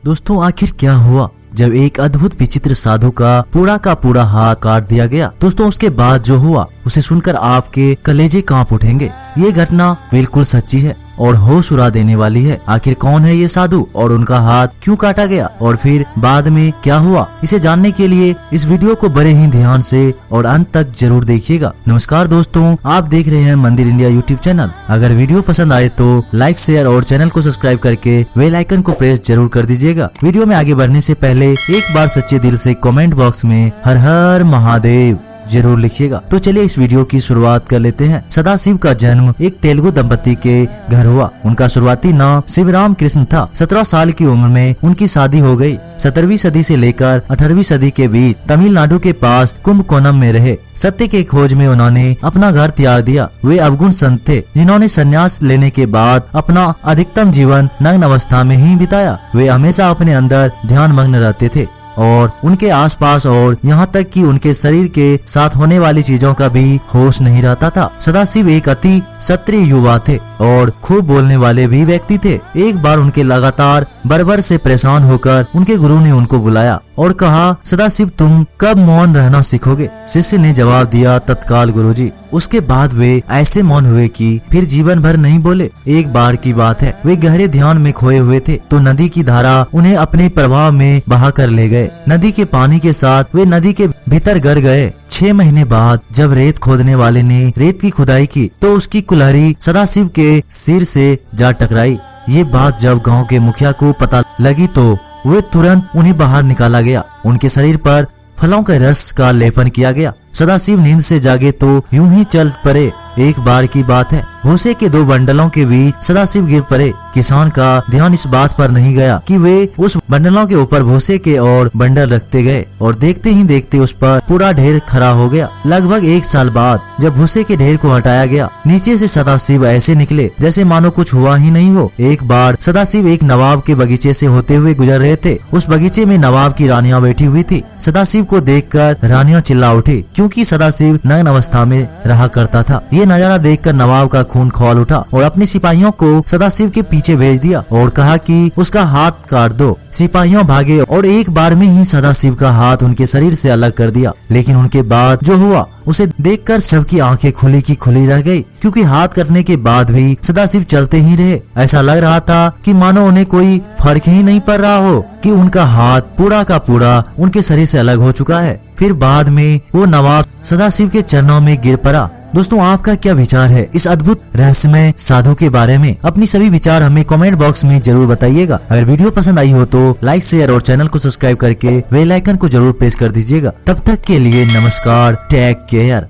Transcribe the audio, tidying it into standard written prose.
दोस्तों आखिर क्या हुआ जब एक अद्भुत विचित्र साधु का पूरा हाथ काट दिया गया। दोस्तों उसके बाद जो हुआ उसे सुनकर आपके कलेजे कांप उठेंगे। ये घटना बिल्कुल सच्ची है और होश उड़ा देने वाली है। आखिर कौन है ये साधु और उनका हाथ क्यों काटा गया और फिर बाद में क्या हुआ, इसे जानने के लिए इस वीडियो को बड़े ही ध्यान से और अंत तक जरूर देखिएगा। नमस्कार दोस्तों, आप देख रहे हैं मंदिर इंडिया यूट्यूब चैनल। अगर वीडियो पसंद आए तो लाइक शेयर और चैनल को सब्सक्राइब करके बेल आइकन को प्रेस जरूर कर दीजिएगा। वीडियो में आगे बढ़ने से पहले एक बार सच्चे दिल से कमेंट बॉक्स में हर हर महादेव जरूर लिखिएगा। तो चलिए इस वीडियो की शुरुआत कर लेते हैं। सदाशिव का जन्म एक तेलुगु दंपति के घर हुआ। उनका शुरुआती नाम शिवराम कृष्ण था। 17 साल की उम्र में उनकी शादी हो गई। 17वीं सदी से लेकर 18वीं सदी के बीच तमिलनाडु के पास कुंभकोणम में रहे। सत्य के खोज में उन्होंने अपना घर त्याग दिया। वे अवगुण संत थे जिन्होंने संन्यास लेने के बाद अपना अधिकतम जीवन नग्न अवस्था में ही बिताया। वे हमेशा अपने अंदर ध्यान मग्न रहते थे और उनके आसपास और यहाँ तक कि उनके शरीर के साथ होने वाली चीजों का भी होश नहीं रहता था। सदाशिव एक अति क्षत्रिय युवा थे और खूब बोलने वाले भी व्यक्ति थे। एक बार उनके लगातार बर्बर से परेशान होकर उनके गुरु ने उनको बुलाया और कहा, सदाशिव तुम कब मौन रहना सीखोगे? शिष्य ने जवाब दिया, तत्काल गुरुजी। उसके बाद वे ऐसे मौन हुए कि फिर जीवन भर नहीं बोले। एक बार की बात है, वे गहरे ध्यान में खोए हुए थे तो नदी की धारा उन्हें अपने प्रभाव में बहा कर ले गए। नदी के पानी के साथ वे नदी के भीतर गिर गए। 6 महीने बाद जब रेत खोदने वाले ने रेत की खुदाई की तो उसकी कुल्हाड़ी सदाशिव के सिर से जा टकराई। ये बात जब गांव के मुखिया को पता लगी तो वे तुरंत उन्हें बाहर निकाला गया। उनके शरीर पर फलों के रस का लेपन किया गया। सदाशिव नींद से जागे तो यूं ही चल पड़े। एक बार की बात है, भूसे के 2 बंडलों के बीच सदाशिव गिर पड़े। किसान का ध्यान इस बात पर नहीं गया कि वे उस बंडलों के ऊपर भूसे के और बंडल रखते गए और देखते ही देखते उस पर पूरा ढेर खड़ा हो गया। लगभग 1 साल बाद जब भूसे के ढेर को हटाया गया, नीचे से सदाशिव ऐसे निकले जैसे मानो कुछ हुआ ही नहीं हो। एक बार सदाशिव एक नवाब के बगीचे से होते हुए गुजर रहे थे। उस बगीचे में नवाब की रानियां बैठी हुई थी। सदाशिव को देखकर रानियां चिल्ला उठी क्योंकि सदाशिव नग्न अवस्था में रहा करता था। ये नजारा देखकर नवाब का खून खौल उठा और अपने सिपाहियों को सदाशिव के पीछे भेज दिया और कहा कि उसका हाथ काट दो। सिपाहियों भागे और एक बार में ही सदाशिव का हाथ उनके शरीर से अलग कर दिया। लेकिन उनके बाद जो हुआ उसे देखकर सबकी आंखें खुली की खुली रह गई क्योंकि हाथ कटने के बाद भी सदाशिव चलते ही रहे। ऐसा लग रहा था कि मानो उन्हें कोई फर्क ही नहीं पड़ रहा हो कि उनका हाथ पूरा का पूरा उनके शरीर से अलग हो चुका है। फिर बाद में वो नवाब सदाशिव के चरणों में गिर पड़ा। दोस्तों आपका क्या विचार है इस अद्भुत रहस्यमय साधु के बारे में? अपनी सभी विचार हमें कमेंट बॉक्स में जरूर बताइएगा। अगर वीडियो पसंद आई हो तो लाइक शेयर और चैनल को सब्सक्राइब करके बेल आइकन को जरूर प्रेस कर दीजिएगा। तब तक के लिए नमस्कार, टेक केयर।